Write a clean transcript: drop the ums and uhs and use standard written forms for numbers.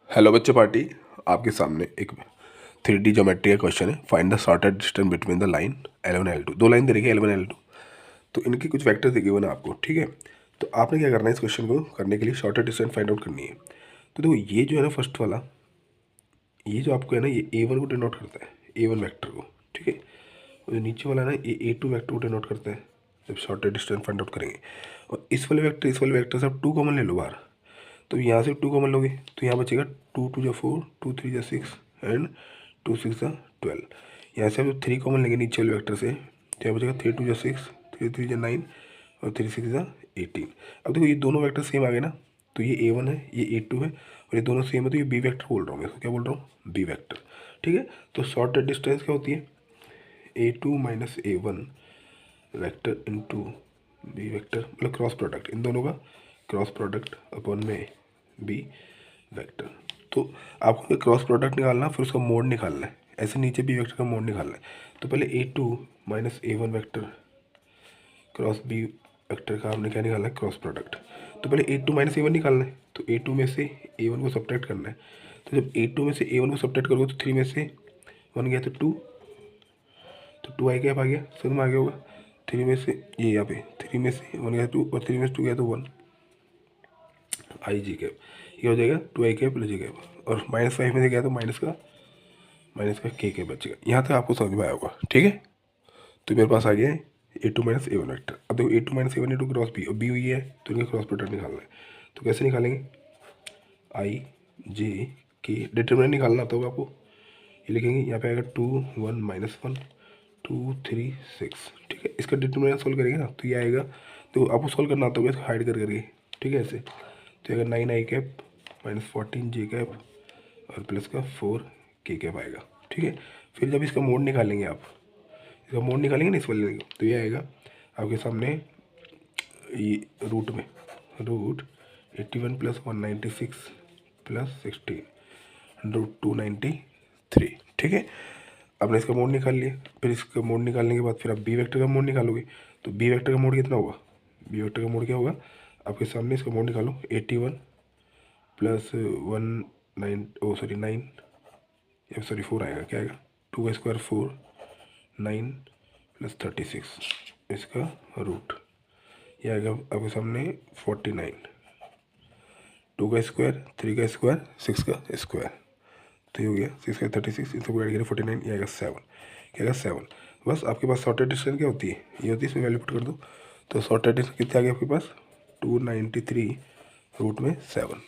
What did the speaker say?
Hello बच्चे party, आपके सामने एक 3D ज्योमेट्री का क्वेश्चन है। Find the shortest distance between the line L1 L2। दो लाइन दे रखी है L1 L2, तो इनके कुछ वेक्टर दिखे हुए ना आपको, ठीक है। तो आपने क्या करना है, इस क्वेश्चन को करने के लिए शॉर्टेस्ट डिस्टेंस फाइंड आउट करनी है। तो देखो ये जो है ना फर्स्ट वाला, ये जो आपको है ना, ये A1 को डिनोट करता है, A1 वेक्टर को, ठीक है। और जो नीचे वाला है ना, ये A2 वेक्टर को डिनोट करता है जब शॉर्टेस्ट डिस्टेंस फाइंड आउट करेंगे। और इस वाले वेक्टर से आप 2 कॉमन ले लो बाहर। तो यहाँ से 2 कॉमन लोगे तो यहाँ बचेगा 2 2 जा 4, 2 3 जा 6 एंड 2 6 जा 12। यहाँ से आप 3 कॉमन लेंगे नीचे वाले वेक्टर से, तो यहाँ बचेगा 3 2 जा 6, 3 3 जा 9 और 3 6 जा 18। अब देखो ये दोनों वेक्टर सेम आ गए ना, तो ये A1 है, ये A2 है और ये दोनों सेम है, तो ये B वेक्टर बोल रहा हूँ मैं इसको, क्या बोल रहा हूँ, B वेक्टर, ठीक है। तो शॉर्टेस्ट डिस्टेंस क्या होती है, A2 minus A1 vector into B vector, मतलब क्रॉस प्रोडक्ट इन दोनों का, क्रॉस प्रोडक्ट अपॉन में B वेक्टर। तो आपको क्रॉस प्रोडक्ट निकालना, फिर उसका मोड निकालना है, ऐसे नीचे B वेक्टर का मोड निकालना है। तो पहले A2 minus A1 vector cross B vector का हमने क्या निकालना है, क्रॉस प्रोडक्ट। तो पहले A2 माइनस A1 निकालना है, तो A2 में से A1 को सब्ट्रैक्ट करना है। तो जब A2 में से A1 को सब्ट्रैक्ट करोगे तो 3 में से 1 गया तो 2, तो 2 आई कैप आ गया, समझ में आ गया होगा। 3 में से ये यहाँ पे 3 में से 1 गया 2 और 3 में से 2 गया तो 1 आई जी कैप, ये हो जाएगा 2 आई कैप प्लस जी कैप। और -5 में से गया तो माइनस का के बचेगा। यहाँ तक आपको समझ में आया होगा, ठीक है। तो मेरे पास आ गया है A2 माइनस A1 वेक्टर। अब देखो A2 minus A1 into cross B, और B हुई है तो इनका क्रॉस प्रोडक्ट निकालना है। तो कैसे निकालेंगे, आई जे के, डिटरमिनेंट निकालना होगा आपको। ये लिखेंगे, यहाँ पे आएगा 2 1 -1 2 3 6, ठीक है। इसका डिटरमिनेंट सोल्व करेंगे ना, तो ये आएगा, तो आपको सोल्व करना होगा इसको हाइड कर करके, ठीक है, ऐसे। तो अगर 9 आई कैप माइनस 14 जे कैप और प्लस का 4 के कैप आएगा, ठीक है। फिर जब इसका मोड निकालेंगे आप, इसका मोड निकालेंगे ना इस वाले का, तो ये आएगा आपके सामने, ये रूट में रूट 81 प्लस 196 प्लस 16 रूट 293, ठीक है। आपने इसका मोड निकाल लिया, फिर इसका मोड निकालने के बाद फिर आप बी वेक्टर का मोड निकालोगे। तो बी वेक्टर का मोड कितना होगा, बी वेक्टर का मोड क्या होगा आपके सामने, इसका मोड निकालो 81 प्लस 9 या सॉरी 4 आएगा, क्या आएगा 2 का स्क्वायर 4 9 प्लस 36 इसका रूट, यह आएगा आपके सामने 49, 2 का स्क्वायर 3 का स्क्वायर 6 का स्क्वायर, तो ये हो गया 6 का 36, इन सबको ऐड करें 49, ये आएगा 7, क्या आएगा 7। बस आपके पास शॉर्टेड डिस्टेंस क्या होती है, ये होती है, इसमें वैल्यू पुट कर दो। तो शॉर्टेड डिस्टेंस कितने आ गया आपके पास, 293 रूट में 7।